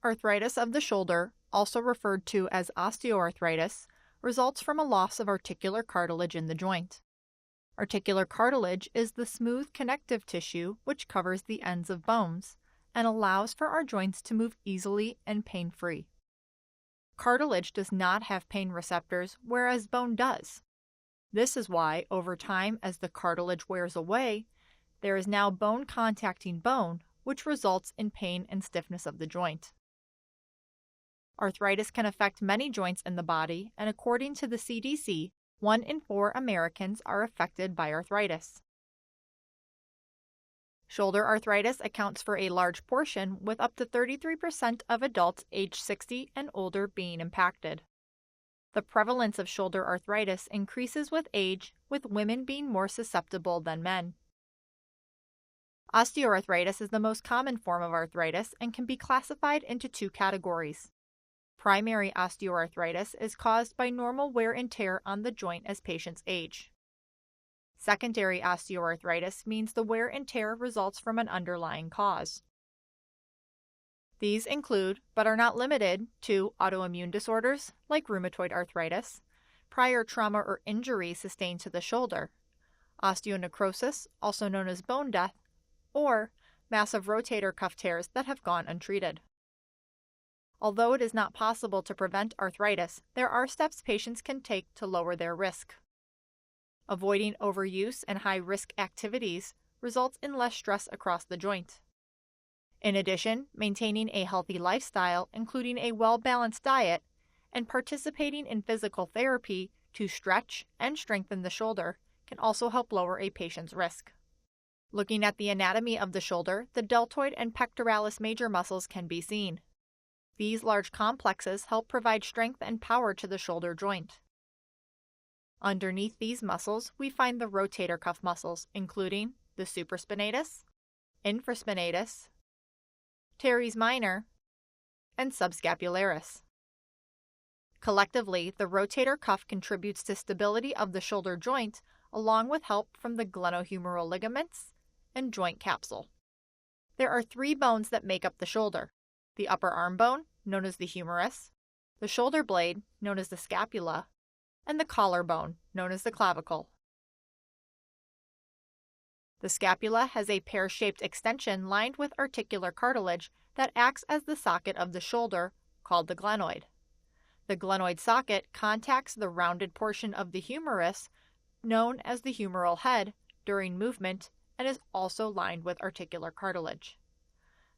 Arthritis of the shoulder, also referred to as osteoarthritis, results from a loss of articular cartilage in the joint. Articular cartilage is the smooth connective tissue which covers the ends of bones and allows for our joints to move easily and pain-free. Cartilage does not have pain receptors, whereas bone does. This is why, over time, as the cartilage wears away, there is now bone contacting bone, which results in pain and stiffness of the joint. Arthritis can affect many joints in the body, and according to the CDC, 1 in 4 Americans are affected by arthritis. Shoulder arthritis accounts for a large portion, with up to 33% of adults aged 60 and older being impacted. The prevalence of shoulder arthritis increases with age, with women being more susceptible than men. Osteoarthritis is the most common form of arthritis and can be classified into 2 categories. Primary osteoarthritis is caused by normal wear and tear on the joint as patients age. Secondary osteoarthritis means the wear and tear results from an underlying cause. These include, but are not limited to, autoimmune disorders like rheumatoid arthritis, prior trauma or injury sustained to the shoulder, osteonecrosis, also known as bone death, or massive rotator cuff tears that have gone untreated. Although it is not possible to prevent arthritis, there are steps patients can take to lower their risk. Avoiding overuse and high-risk activities results in less stress across the joint. In addition, maintaining a healthy lifestyle, including a well-balanced diet, and participating in physical therapy to stretch and strengthen the shoulder can also help lower a patient's risk. Looking at the anatomy of the shoulder, the deltoid and pectoralis major muscles can be seen. These large complexes help provide strength and power to the shoulder joint. Underneath these muscles, we find the rotator cuff muscles, including the supraspinatus, infraspinatus, teres minor, and subscapularis. Collectively, the rotator cuff contributes to stability of the shoulder joint, along with help from the glenohumeral ligaments and joint capsule. There are 3 bones that make up the shoulder: the upper arm bone, known as the humerus, the shoulder blade, known as the scapula, and the collarbone, known as the clavicle. The scapula has a pear-shaped extension lined with articular cartilage that acts as the socket of the shoulder, called the glenoid. The glenoid socket contacts the rounded portion of the humerus, known as the humeral head, during movement, and is also lined with articular cartilage.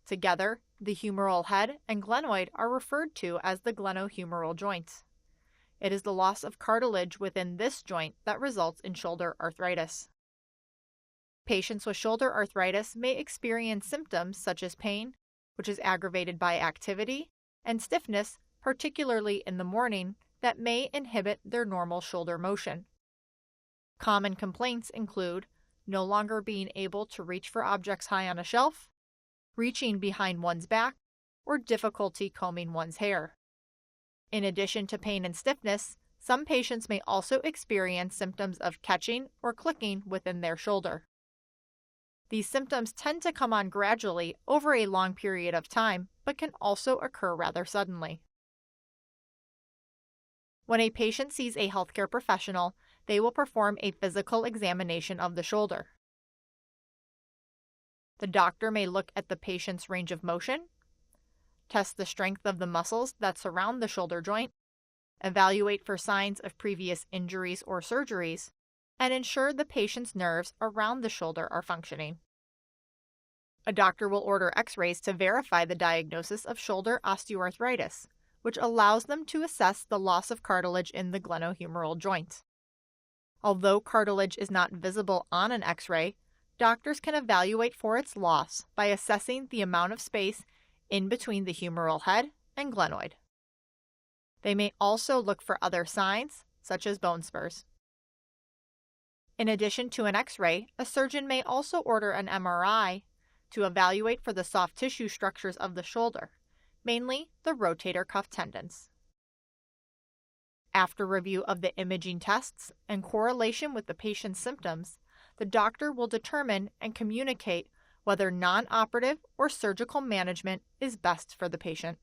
Together, the humeral head and glenoid are referred to as the glenohumeral joint. It is the loss of cartilage within this joint that results in shoulder arthritis. Patients with shoulder arthritis may experience symptoms such as pain, which is aggravated by activity, and stiffness, particularly in the morning, that may inhibit their normal shoulder motion. Common complaints include no longer being able to reach for objects high on a shelf, reaching behind one's back, or difficulty combing one's hair. In addition to pain and stiffness, some patients may also experience symptoms of catching or clicking within their shoulder. These symptoms tend to come on gradually over a long period of time, but can also occur rather suddenly. When a patient sees a healthcare professional, they will perform a physical examination of the shoulder. The doctor may look at the patient's range of motion, test the strength of the muscles that surround the shoulder joint, evaluate for signs of previous injuries or surgeries, and ensure the patient's nerves around the shoulder are functioning. A doctor will order X-rays to verify the diagnosis of shoulder osteoarthritis, which allows them to assess the loss of cartilage in the glenohumeral joint. Although cartilage is not visible on an X-ray, doctors can evaluate for its loss by assessing the amount of space in between the humeral head and glenoid. They may also look for other signs, such as bone spurs. In addition to an X-ray, a surgeon may also order an MRI to evaluate for the soft tissue structures of the shoulder, mainly the rotator cuff tendons. After review of the imaging tests and correlation with the patient's symptoms, the doctor will determine and communicate whether non-operative or surgical management is best for the patient.